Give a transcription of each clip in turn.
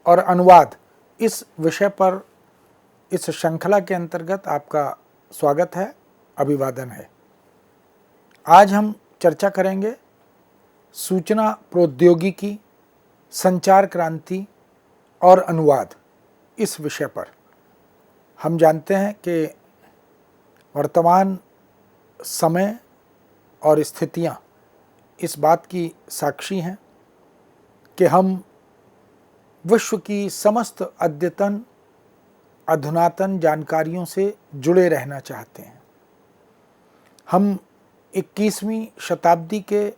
और अनुवाद इस विषय पर इस श्रृंखला के अंतर्गत आपका स्वागत है, अभिवादन है। आज हम चर्चा करेंगे सूचना प्रौद्योगिकी, संचार क्रांति और अनुवाद इस विषय पर। हम जानते हैं कि वर्तमान समय और स्थितियां इस बात की साक्षी हैं कि हम विश्व की समस्त अद्यतन अधुनातन जानकारियों से जुड़े रहना चाहते हैं। हम 21वीं शताब्दी के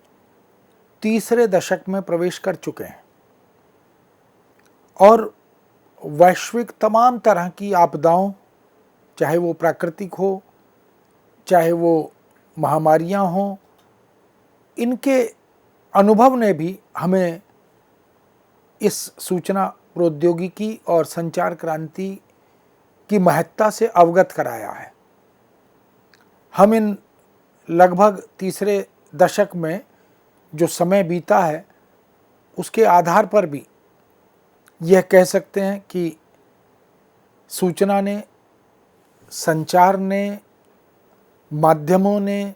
तीसरे दशक में प्रवेश कर चुके हैं और वैश्विक तमाम तरह की आपदाओं, चाहे वो प्राकृतिक हो, चाहे वो महामारियां हों, इनके अनुभव ने भी हमें इस सूचना प्रौद्योगिकी और संचार क्रांति की महत्ता से अवगत कराया है। हम इन लगभग तीसरे दशक में जो समय बीता है उसके आधार पर भी यह कह सकते हैं कि सूचना ने, संचार ने, माध्यमों ने,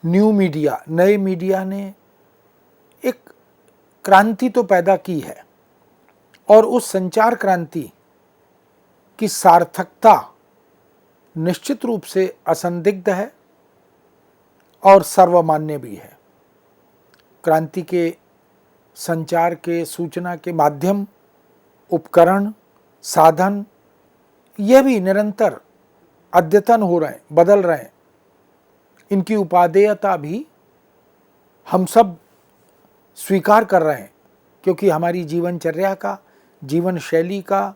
न्यू मीडिया, नए मीडिया ने एक क्रांति तो पैदा की है और उस संचार क्रांति की सार्थकता निश्चित रूप से असंदिग्ध है और सर्वमान्य भी है। क्रांति के संचार के, सूचना के माध्यम, उपकरण, साधन ये भी निरंतर अद्यतन हो रहे हैं, बदल रहे हैं। इनकी उपादेयता भी हम सब स्वीकार कर रहे हैं क्योंकि हमारी जीवनचर्या का, जीवन शैली का,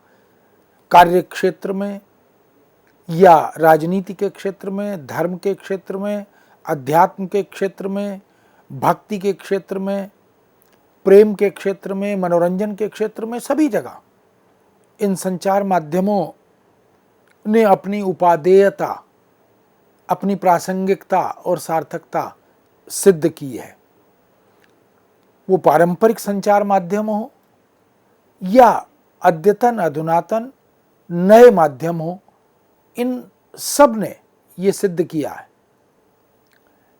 कार्य क्षेत्र में या राजनीति के क्षेत्र में, धर्म के क्षेत्र में, अध्यात्म के क्षेत्र में, भक्ति के क्षेत्र में, प्रेम के क्षेत्र में, मनोरंजन के क्षेत्र में, सभी जगह इन संचार माध्यमों ने अपनी उपादेयता, अपनी प्रासंगिकता और सार्थकता सिद्ध की है। वो पारंपरिक संचार माध्यम हो या अद्यतन अधुनातन नए माध्यम हो, इन सब ने ये सिद्ध किया है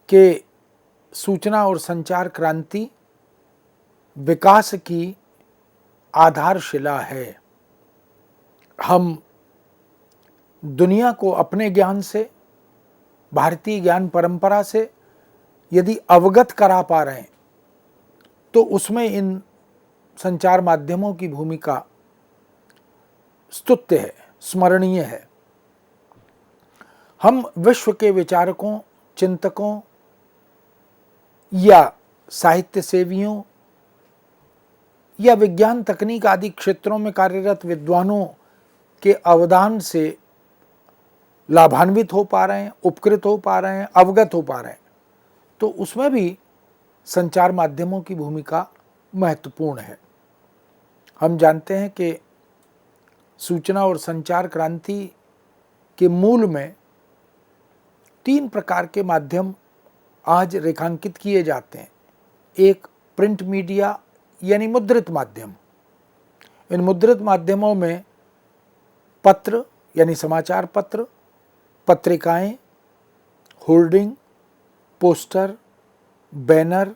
कि सूचना और संचार क्रांति विकास की आधारशिला है। हम दुनिया को अपने ज्ञान से, भारतीय ज्ञान परंपरा से यदि अवगत करा पा रहे हैं तो उसमें इन संचार माध्यमों की भूमिका स्तुत्य है, स्मरणीय है। हम विश्व के विचारकों, चिंतकों या साहित्य सेवियों या विज्ञान तकनीक आदि क्षेत्रों में कार्यरत विद्वानों के अवदान से लाभान्वित हो पा रहे हैं, उपकृत हो पा रहे हैं, अवगत हो पा रहे हैं, तो उसमें भी संचार माध्यमों की भूमिका महत्वपूर्ण है। हम जानते हैं कि सूचना और संचार क्रांति के मूल में 3 प्रकार के माध्यम आज रेखांकित किए जाते हैं। एक प्रिंट मीडिया यानी मुद्रित माध्यम। इन मुद्रित माध्यमों में पत्र यानी समाचार पत्र, पत्रिकाएं, hoarding, poster, banner,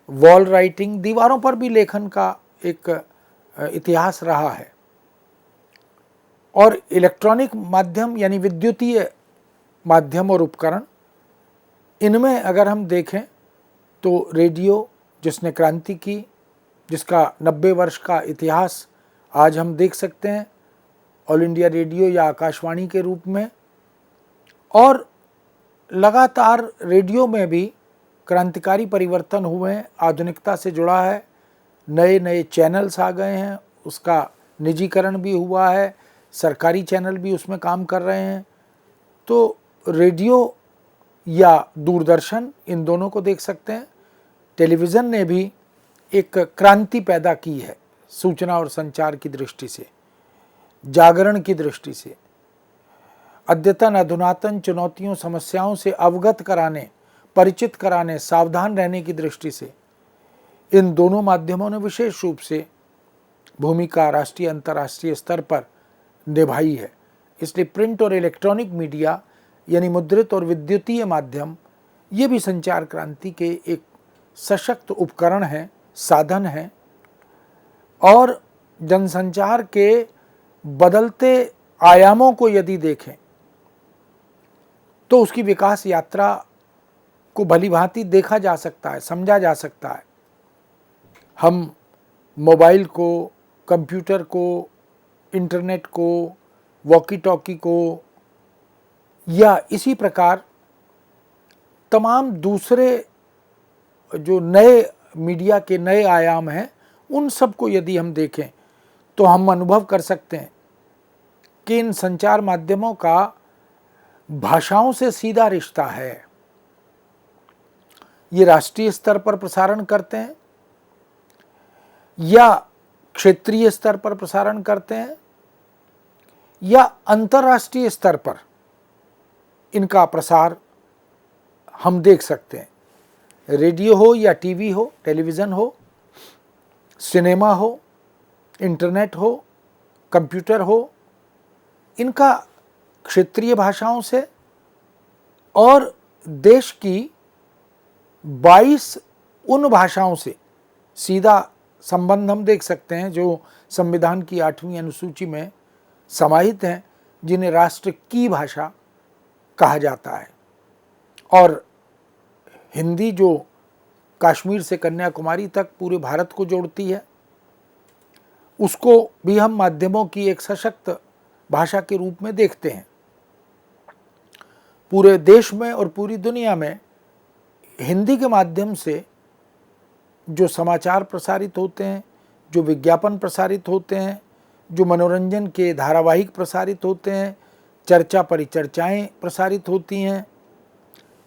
wall writing, दीवारों पर भी लेखन का एक इतिहास रहा है। और इलेक्ट्रॉनिक माध्यम यानी विद्युतीय माध्यम और उपकरण, इनमें अगर हम देखें तो रेडियो जिसने क्रांति की, जिसका 90 वर्ष का इतिहास आज हम देख सकते हैं ऑल इंडिया रेडियो या आकाशवाणी के रूप में, और लगातार रेडियो में भी क्रांतिकारी परिवर्तन हुए हैं, आधुनिकता से जुड़ा है, नए नए चैनल्स आ गए हैं, उसका निजीकरण भी हुआ है, सरकारी चैनल भी उसमें काम कर रहे हैं। तो रेडियो या दूरदर्शन, इन दोनों को देख सकते हैं। टेलीविज़न ने भी एक क्रांति पैदा की है सूचना और संचार की दृष्टि से, जागरण की दृष्टि से, अद्यतन अधुनातन चुनौतियों, समस्याओं से अवगत कराने, परिचित कराने, सावधान रहने की दृष्टि से इन दोनों माध्यमों ने विशेष रूप से भूमिका राष्ट्रीय अंतर्राष्ट्रीय स्तर पर निभाई है। इसलिए प्रिंट और इलेक्ट्रॉनिक मीडिया यानी मुद्रित और विद्युतीय माध्यम ये भी संचार क्रांति के एक सशक्त उपकरण हैं, साधन हैं और जनसंचार के बदलते आयामों को यदि देखें तो उसकी विकास यात्रा को भलीभांति देखा जा सकता है, समझा जा सकता है। हम मोबाइल को, कंप्यूटर को, इंटरनेट को, वॉकी टॉकी को या इसी प्रकार तमाम दूसरे जो नए मीडिया के नए आयाम हैं उन सब को यदि हम देखें तो हम अनुभव कर सकते हैं कि इन संचार माध्यमों का भाषाओं से सीधा रिश्ता है। ये राष्ट्रीय स्तर पर प्रसारण करते हैं या क्षेत्रीय स्तर पर प्रसारण करते हैं या अंतर्राष्ट्रीय स्तर पर इनका प्रसार हम देख सकते हैं। रेडियो हो या टीवी हो, टेलीविज़न हो, सिनेमा हो, इंटरनेट हो, कंप्यूटर हो, इनका क्षेत्रीय भाषाओं से और देश की 22 उन भाषाओं से सीधा संबंध हम देख सकते हैं जो संविधान की 8वीं अनुसूची में समाहित हैं, जिन्हें राष्ट्र की भाषा कहा जाता है। और हिंदी जो कश्मीर से कन्याकुमारी तक पूरे भारत को जोड़ती है, उसको भी हम माध्यमों की एक सशक्त भाषा के रूप में देखते हैं। पूरे देश में और पूरी दुनिया में हिंदी के माध्यम से जो समाचार प्रसारित होते हैं, जो विज्ञापन प्रसारित होते हैं, जो मनोरंजन के धारावाहिक प्रसारित होते हैं, चर्चा परिचर्चाएं प्रसारित होती हैं,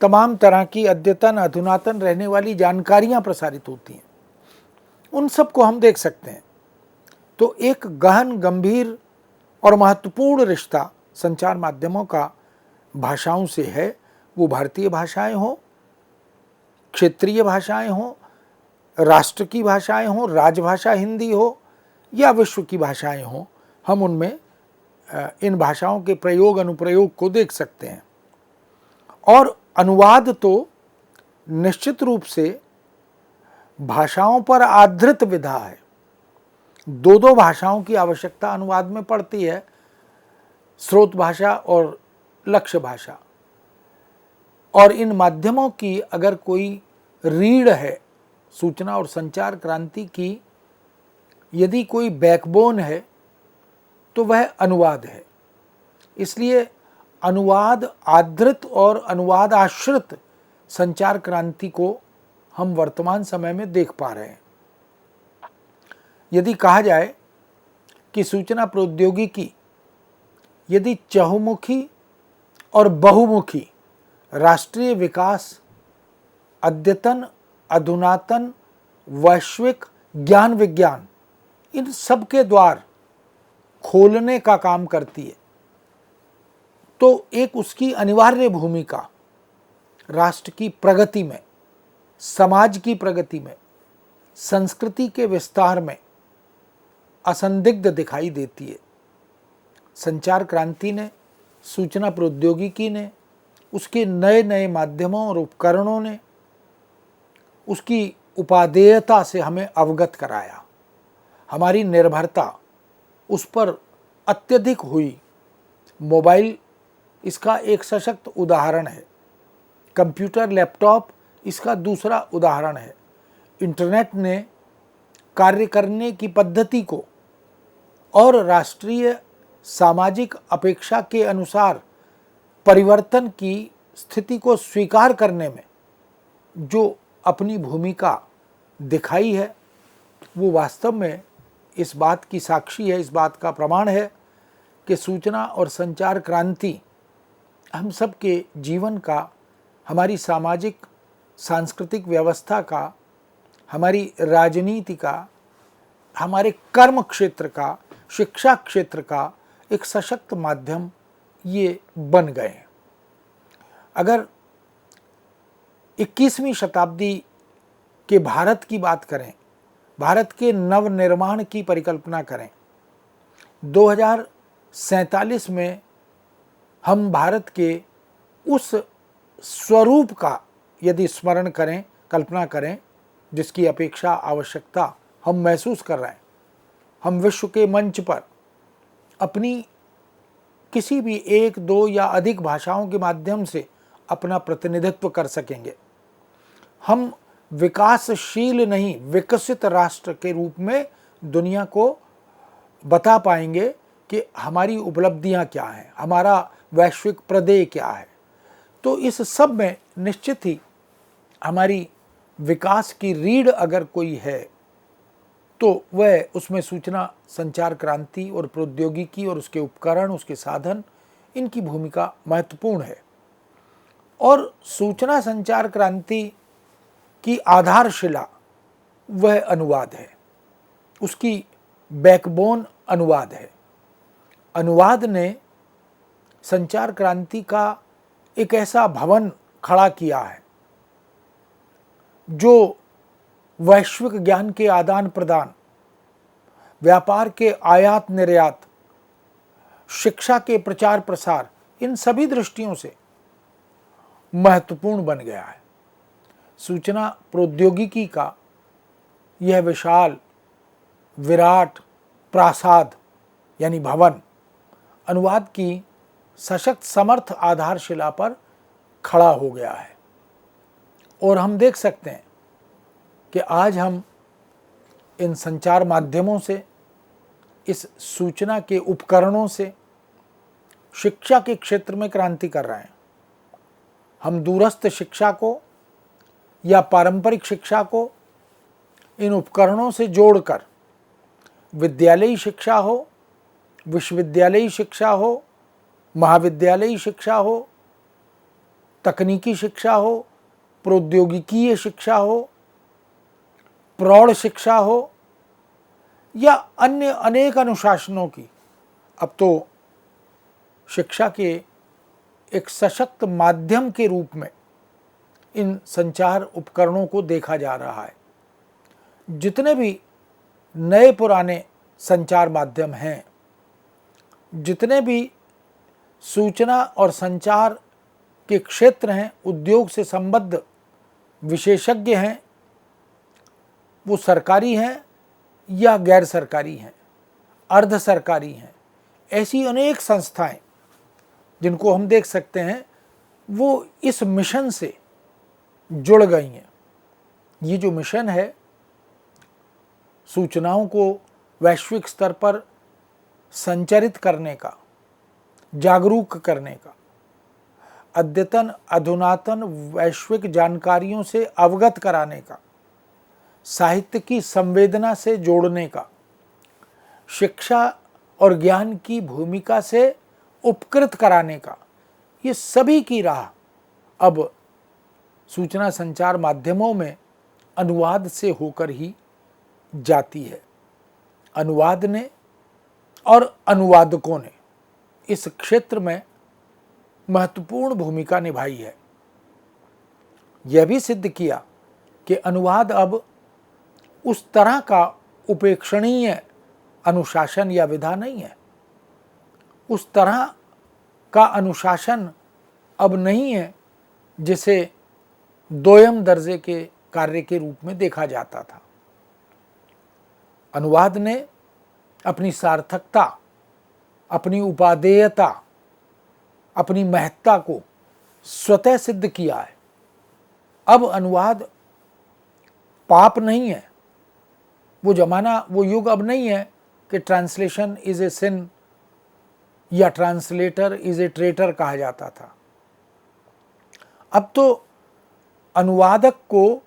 तमाम तरह की अद्यतन अधुनातन रहने वाली जानकारियां प्रसारित होती हैं, उन सब को हम देख सकते हैं। तो एक गहन, गंभीर और महत्वपूर्ण रिश्ता संचार माध्यमों का भाषाओं से है। वो भारतीय भाषाएं हों, क्षेत्रीय भाषाएं हों, राष्ट्र की भाषाएं हों, राजभाषा हिंदी हो या विश्व की भाषाएं हों, हम उनमें इन भाषाओं के प्रयोग अनुप्रयोग को देख सकते हैं। और अनुवाद तो निश्चित रूप से भाषाओं पर आधारित विधा है। दो भाषाओं की आवश्यकता अनुवाद में पड़ती है, स्रोत भाषा और लक्ष्य भाषा। और इन माध्यमों की अगर कोई रीढ़ है, सूचना और संचार क्रांति की यदि कोई बैकबोन है तो वह अनुवाद है। इसलिए अनुवाद आधारित और अनुवाद आश्रित संचार क्रांति को हम वर्तमान समय में देख पा रहे हैं। यदि कहा जाए कि सूचना प्रौद्योगिकी यदि चहुमुखी और बहुमुखी राष्ट्रीय विकास, अद्यतन, अधुनातन, वैश्विक ज्ञान विज्ञान, इन सब के द्वार खोलने का काम करती है, तो एक उसकी अनिवार्य भूमिका राष्ट्र की प्रगति में, समाज की प्रगति में, संस्कृति के विस्तार में असंदिग्ध दिखाई देती है। संचार क्रांति ने, सूचना प्रौद्योगिकी ने, उसके नए नए माध्यमों और उपकरणों ने उसकी उपादेयता से हमें अवगत कराया। हमारी निर्भरता उस पर अत्यधिक हुई। मोबाइल इसका एक सशक्त उदाहरण है, कंप्यूटर, लैपटॉप इसका दूसरा उदाहरण है। इंटरनेट ने कार्य करने की पद्धति को और राष्ट्रीय सामाजिक अपेक्षा के अनुसार परिवर्तन की स्थिति को स्वीकार करने में जो अपनी भूमिका दिखाई है, वो वास्तव में इस बात की साक्षी है, इस बात का प्रमाण है कि सूचना और संचार क्रांति हम सब के जीवन का, हमारी सामाजिक सांस्कृतिक व्यवस्था का, हमारी राजनीति का, हमारे कर्म क्षेत्र का, शिक्षा क्षेत्र का एक सशक्त माध्यम ये बन गए हैं। अगर 21वीं शताब्दी के भारत की बात करें भारत के नवनिर्माण की परिकल्पना करें, 2047 में हम भारत के उस स्वरूप का यदि स्मरण करें, कल्पना करें, जिसकी अपेक्षा आवश्यकता हम महसूस कर रहे हैं, हम विश्व के मंच पर अपनी किसी भी एक, दो या अधिक भाषाओं के माध्यम से अपना प्रतिनिधित्व कर सकेंगे। हम विकासशील नहीं, विकसित राष्ट्र के रूप में दुनिया को बता पाएंगे कि हमारी उपलब्धियां क्या हैं, हमारा वैश्विक प्रदेय क्या है। तो इस सब में निश्चित ही हमारी विकास की रीढ़ अगर कोई है तो वह उसमें सूचना संचार क्रांति और प्रौद्योगिकी और उसके उपकरण, उसके साधन, इनकी भूमिका महत्वपूर्ण है। और सूचना संचार क्रांति की आधारशिला वह अनुवाद है, उसकी बैकबोन अनुवाद है। अनुवाद ने संचार क्रांति का एक ऐसा भवन खड़ा किया है जो वैश्विक ज्ञान के आदान प्रदान, व्यापार के आयात निर्यात, शिक्षा के प्रचार प्रसार, इन सभी दृष्टियों से महत्वपूर्ण बन गया है। सूचना प्रौद्योगिकी का यह विशाल विराट प्रासाद यानी भवन अनुवाद की सशक्त समर्थ आधारशिला पर खड़ा हो गया है। और हम देख सकते हैं कि आज हम इन संचार माध्यमों से, इस सूचना के उपकरणों से शिक्षा के क्षेत्र में क्रांति कर रहे हैं। हम दूरस्थ शिक्षा को या पारंपरिक शिक्षा को इन उपकरणों से जोड़कर विद्यालयी शिक्षा हो, विश्वविद्यालयी शिक्षा हो, महाविद्यालयी शिक्षा हो, तकनीकी शिक्षा हो, प्रौद्योगिकीय शिक्षा हो, प्रौढ़ शिक्षा हो या अन्य अनेक अनुशासनों की, अब तो शिक्षा के एक सशक्त माध्यम के रूप में इन संचार उपकरणों को देखा जा रहा है। जितने भी नए पुराने संचार माध्यम हैं, जितने भी सूचना और संचार के क्षेत्र हैं, उद्योग से संबद्ध विशेषज्ञ हैं, वो सरकारी हैं या गैर सरकारी हैं, अर्ध सरकारी हैं, ऐसी अनेक संस्थाएं जिनको हम देख सकते हैं वो इस मिशन से जुड़ गई हैं। ये जो मिशन है सूचनाओं को वैश्विक स्तर पर संचरित करने का, जागरूक करने का, अद्यतन अधुनातन वैश्विक जानकारियों से अवगत कराने का, साहित्य की संवेदना से जोड़ने का, शिक्षा और ज्ञान की भूमिका से उपकृत कराने का, ये सभी की राह अब सूचना संचार माध्यमों में अनुवाद से होकर ही जाती है। अनुवाद ने और अनुवादकों ने इस क्षेत्र में महत्वपूर्ण भूमिका निभाई है। यह भी सिद्ध किया कि अनुवाद अब उस तरह का उपेक्षणीय अनुशासन या विधा नहीं है, उस तरह का अनुशासन अब नहीं है जिसे दोयम दर्जे के कार्य के रूप में देखा जाता था। अनुवाद ने अपनी सार्थकता, अपनी उपादेयता, अपनी महत्ता को स्वतः सिद्ध किया है। अब अनुवाद पाप नहीं है। वो जमाना, वो युग अब नहीं है कि ट्रांसलेशन इज ए सिन या ट्रांसलेटर इज ए ट्रेटर कहा जाता था। अब तो अनुवादक को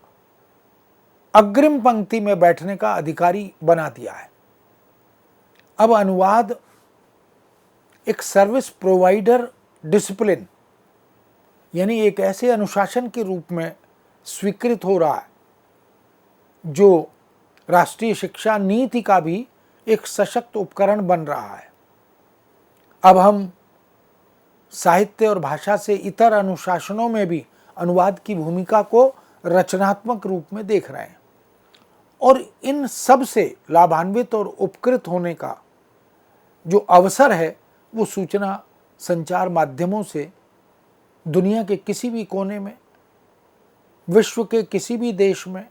अग्रिम पंक्ति में बैठने का अधिकारी बना दिया है। अब अनुवाद एक सर्विस प्रोवाइडर डिसिप्लिन यानी एक ऐसे अनुशासन के रूप में स्वीकृत हो रहा है जो राष्ट्रीय शिक्षा नीति का भी एक सशक्त उपकरण बन रहा है। अब हम साहित्य और भाषा से इतर अनुशासनों में भी अनुवाद की भूमिका को रचनात्मक रूप में देख रहे हैं और इन सब से लाभान्वित और उपकृत होने का जो अवसर है वो सूचना संचार माध्यमों से दुनिया के किसी भी कोने में, विश्व के किसी भी देश में,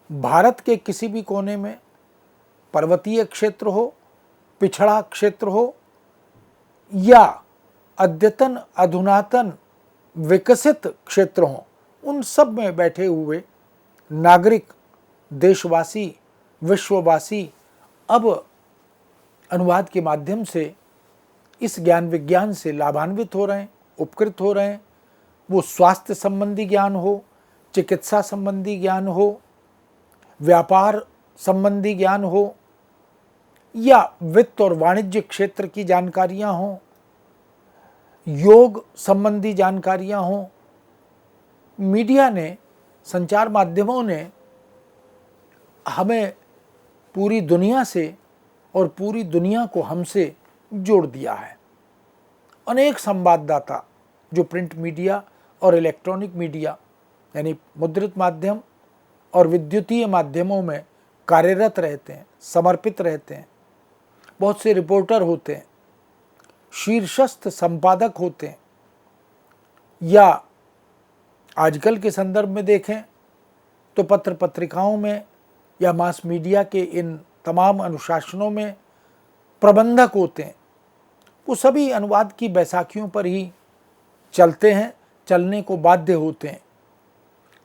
भारत के किसी भी कोने में, पर्वतीय क्षेत्र हो, पिछड़ा क्षेत्र हो या अद्यतन अधुनातन विकसित क्षेत्र हों, उन सब में बैठे हुए नागरिक, देशवासी, विश्ववासी अब अनुवाद के माध्यम से इस ज्ञान विज्ञान से लाभान्वित हो रहे हैं, उपकृत हो रहे हैं। वो स्वास्थ्य संबंधी ज्ञान हो, चिकित्सा संबंधी ज्ञान हो, व्यापार संबंधी ज्ञान हो या वित्त और वाणिज्य क्षेत्र की जानकारियां हों, योग संबंधी जानकारियां हों। मीडिया ने, संचार माध्यमों ने हमें पूरी दुनिया से और पूरी दुनिया को हमसे जोड़ दिया है। अनेक संवाददाता जो प्रिंट मीडिया और इलेक्ट्रॉनिक मीडिया यानी मुद्रित माध्यम और विद्युतीय माध्यमों में कार्यरत रहते हैं, समर्पित रहते हैं, बहुत से रिपोर्टर होते हैं, शीर्षस्थ संपादक होते हैं, या आजकल के संदर्भ में देखें तो पत्र पत्रिकाओं में या मास मीडिया के इन तमाम अनुशासनों में प्रबंधक होते हैं। वो सभी अनुवाद की बैसाखियों पर ही चलते हैं, चलने को बाध्य होते हैं।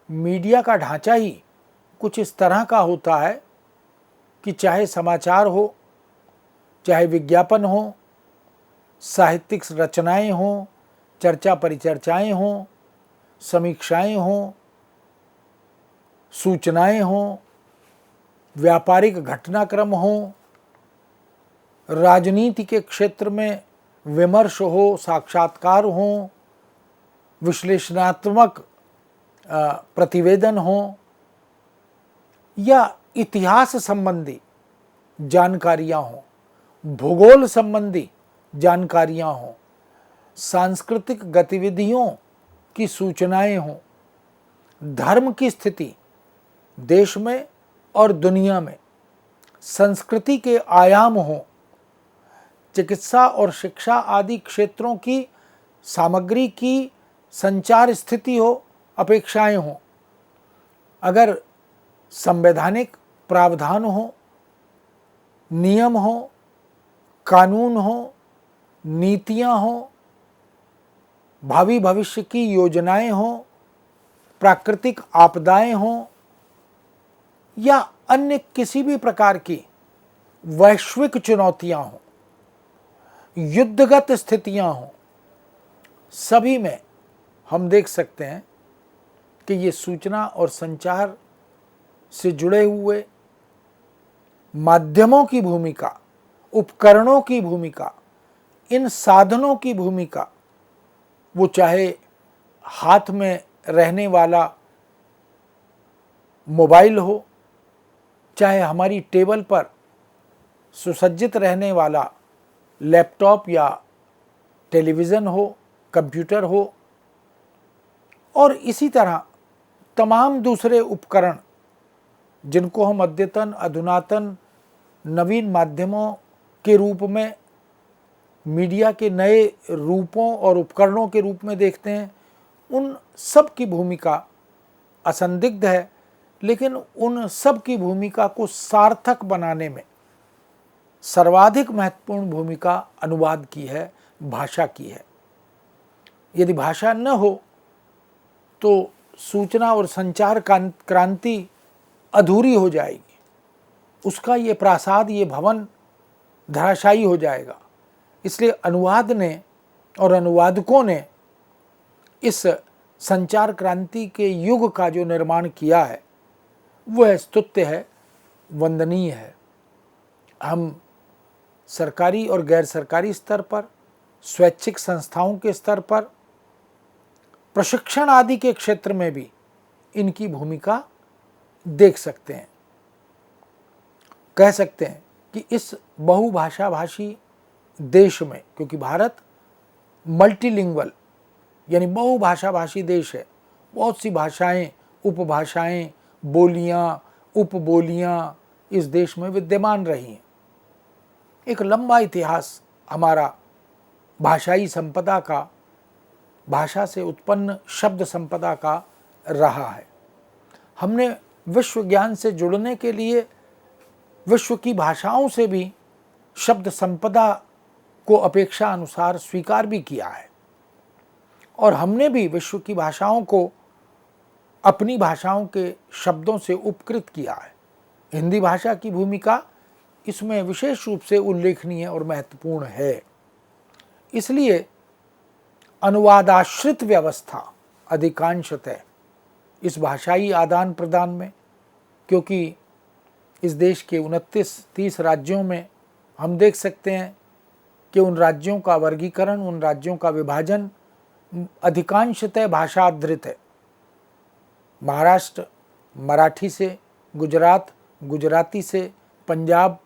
मीडिया का ढांचा ही कुछ इस तरह का होता है कि चाहे समाचार हो, चाहे विज्ञापन हो, साहित्यिक रचनाएं हों, चर्चा परिचर्चाएं हों, समीक्षाएं हों, सूचनाएं हों, व्यापारिक घटनाक्रम हों, राजनीति के क्षेत्र में विमर्श हो, साक्षात्कार हों, विश्लेषणात्मक प्रतिवेदन हों या इतिहास संबंधी जानकारियां हों, भूगोल संबंधी जानकारियां हों, सांस्कृतिक गतिविधियों की सूचनाएं हों, धर्म की स्थिति देश में और दुनिया में, संस्कृति के आयाम हों, चिकित्सा और शिक्षा आदि क्षेत्रों की सामग्री की संचार स्थिति हो, अपेक्षाएं हों, अगर संवैधानिक प्रावधान हो, नियम हो, कानून हो, नीतियां हो, भावी भविष्य की योजनाएं हों, प्राकृतिक आपदाएं हों या अन्य किसी भी प्रकार की वैश्विक चुनौतियां हों, युद्धगत स्थितियां हों, सभी में हम देख सकते हैं कि ये सूचना और संचार से जुड़े हुए माध्यमों की भूमिका, उपकरणों की भूमिका, इन साधनों की भूमिका, वो चाहे हाथ में रहने वाला मोबाइल हो, चाहे हमारी टेबल पर सुसज्जित रहने वाला लैपटॉप या टेलीविज़न हो, कंप्यूटर हो, और इसी तरह तमाम दूसरे उपकरण जिनको हम अद्यतन अधुनातन नवीन माध्यमों के रूप में, मीडिया के नए रूपों और उपकरणों के रूप में देखते हैं, उन सब की भूमिका असंदिग्ध है। लेकिन उन सब की भूमिका को सार्थक बनाने में सर्वाधिक महत्वपूर्ण भूमिका अनुवाद की है, भाषा की है। यदि भाषा न हो तो सूचना और संचार क्रांति अधूरी हो जाएगी, उसका ये प्रासाद, ये भवन धराशायी हो जाएगा। इसलिए अनुवाद ने और अनुवादकों ने इस संचार क्रांति के युग का जो निर्माण किया है वह स्तुत्य है, वंदनीय है। हम सरकारी और गैर सरकारी स्तर पर, स्वैच्छिक संस्थाओं के स्तर पर, प्रशिक्षण आदि के क्षेत्र में भी इनकी भूमिका देख सकते हैं। कह सकते हैं कि इस बहुभाषा भाषी देश में, क्योंकि भारत मल्टीलिंगुअल यानी बहुभाषा भाषी देश है, बहुत सी भाषाएं, उपभाषाएं, बोलियां, उपबोलियाँ इस देश में विद्यमान रही हैं। एक लंबा इतिहास हमारा भाषाई संपदा का, भाषा से उत्पन्न शब्द संपदा का रहा है। हमने विश्व ज्ञान से जुड़ने के लिए विश्व की भाषाओं से भी शब्द संपदा को अपेक्षा अनुसार स्वीकार भी किया है, और हमने भी विश्व की भाषाओं को अपनी भाषाओं के शब्दों से उपकृत किया है। हिंदी भाषा की भूमिका इसमें विशेष रूप से उल्लेखनीय और महत्वपूर्ण है। इसलिए अनुवादाश्रित व्यवस्था अधिकांशतः इस भाषाई आदान प्रदान में, क्योंकि इस देश के 29-30 राज्यों में हम देख सकते हैं कि उन राज्यों का वर्गीकरण, उन राज्यों का विभाजन अधिकांशतः भाषा आधारित है। महाराष्ट्र मराठी से, गुजरात गुजराती से, पंजाब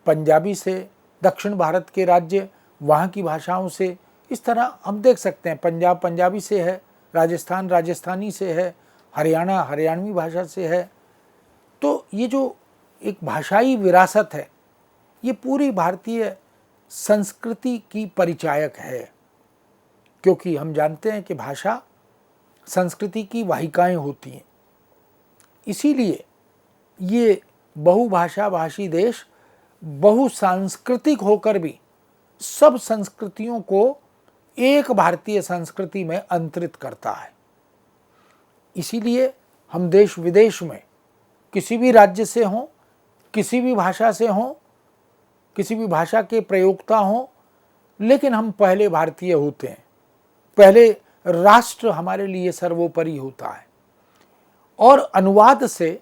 पंजाबी से, दक्षिण भारत के राज्य वहाँ की भाषाओं से, इस तरह हम देख सकते हैं। पंजाब पंजाबी से है, राजस्थान राजस्थानी से है, हरियाणा हरियाणवी भाषा से है। तो ये जो एक भाषाई विरासत है, ये पूरी भारतीय संस्कृति की परिचायक है, क्योंकि हम जानते हैं कि भाषा संस्कृति की वाहिकाएं होती हैं। इसीलिए ये बहुभाषा भाषी देश बहुसांस्कृतिक होकर भी सब संस्कृतियों को एक भारतीय संस्कृति में अंतरित करता है। इसीलिए हम देश विदेश में किसी भी राज्य से हों, किसी भी भाषा से हों, किसी भी भाषा के प्रयोक्ता हों, लेकिन हम पहले भारतीय होते हैं। पहले राष्ट्र हमारे लिए सर्वोपरि होता है, और अनुवाद से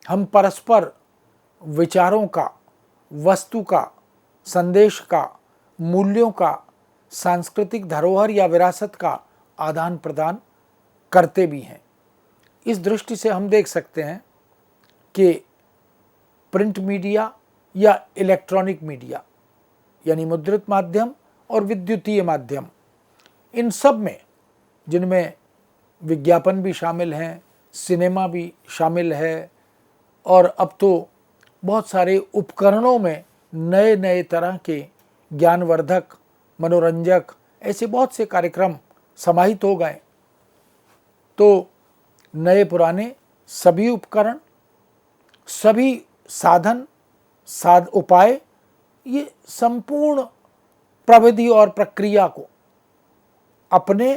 हम परस्पर विचारों का, वस्तु का, संदेश का, मूल्यों का, सांस्कृतिक धरोहर या विरासत का आदान प्रदान करते भी हैं। इस दृष्टि से हम देख सकते हैं कि प्रिंट मीडिया या इलेक्ट्रॉनिक मीडिया, यानी मुद्रित माध्यम और विद्युतीय माध्यम, इन सब में, जिनमें विज्ञापन भी शामिल हैं, सिनेमा भी शामिल है, और अब तो बहुत सारे उपकरणों में नए नए तरह के ज्ञानवर्धक, मनोरंजक, ऐसे बहुत से कार्यक्रम समाहित हो गए। तो नए पुराने सभी उपकरण, सभी साधन उपाय, ये संपूर्ण प्रविधि और प्रक्रिया को अपने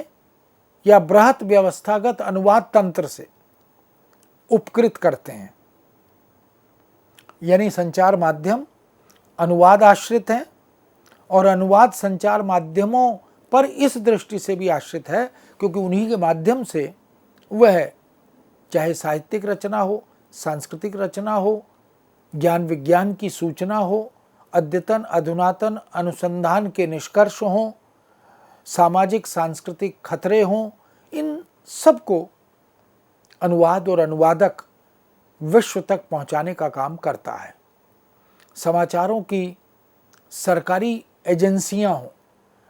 या बृहत व्यवस्थागत अनुवाद तंत्र से उपकृत करते हैं। यानी संचार माध्यम अनुवाद आश्रित हैं, और अनुवाद संचार माध्यमों पर इस दृष्टि से भी आश्रित है क्योंकि उन्हीं के माध्यम से वह, चाहे साहित्यिक रचना हो, सांस्कृतिक रचना हो, ज्ञान विज्ञान की सूचना हो, अद्यतन अधुनातन अनुसंधान के निष्कर्ष हों, सामाजिक सांस्कृतिक खतरे हों, इन सब को अनुवाद और अनुवादक विश्व तक पहुंचाने का काम करता है। समाचारों की सरकारी एजेंसियां हों,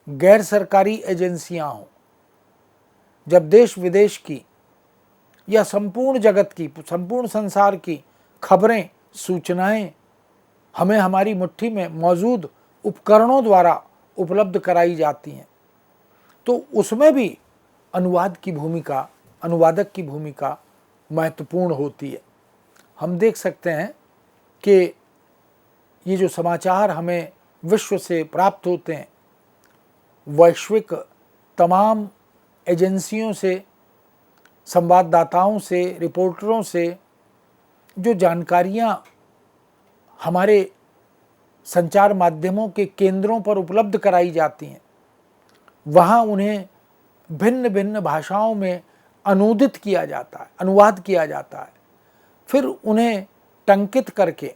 गैर सरकारी एजेंसियां हों, जब देश विदेश की या संपूर्ण जगत की, संपूर्ण संसार की खबरें, सूचनाएं हमें हमारी मुट्ठी में मौजूद उपकरणों द्वारा उपलब्ध कराई जाती हैं, तो उसमें भी अनुवाद की भूमिका, अनुवादक की भूमिका महत्वपूर्ण होती है। हम देख सकते हैं कि ये जो समाचार हमें विश्व से प्राप्त होते हैं, वैश्विक तमाम एजेंसियों से, संवाददाताओं से, रिपोर्टरों से जो जानकारियां हमारे संचार माध्यमों के केंद्रों पर उपलब्ध कराई जाती हैं, वहाँ उन्हें भिन्न भिन्न भाषाओं में अनुदित किया जाता है, अनुवाद किया जाता है, फिर उन्हें टंकित करके,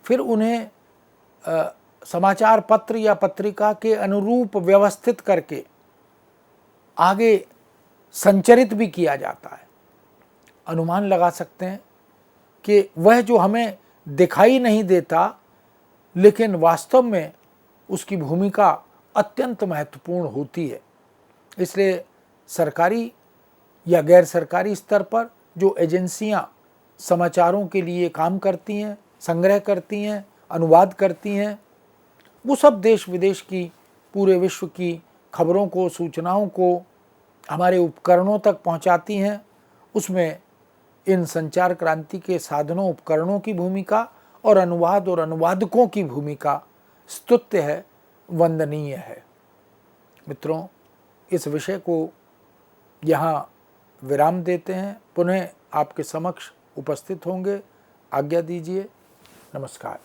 फिर उन्हें समाचार पत्र या पत्रिका के अनुरूप व्यवस्थित करके आगे संचरित भी किया जाता है। अनुमान लगा सकते हैं कि वह जो हमें दिखाई नहीं देता, लेकिन वास्तव में उसकी भूमिका अत्यंत महत्वपूर्ण होती है। इसलिए सरकारी या गैर सरकारी स्तर पर जो एजेंसियां समाचारों के लिए काम करती हैं, संग्रह करती हैं, अनुवाद करती हैं, वो सब देश विदेश की, पूरे विश्व की खबरों को, सूचनाओं को हमारे उपकरणों तक पहुंचाती हैं। उसमें इन संचार क्रांति के साधनों, उपकरणों की भूमिका और अनुवाद और अनुवादकों की भूमिका स्तुत्य है, वंदनीय है। मित्रों, इस विषय को यहाँ विराम देते हैं। पुनः आपके समक्ष उपस्थित होंगे। आज्ञा दीजिए। नमस्कार।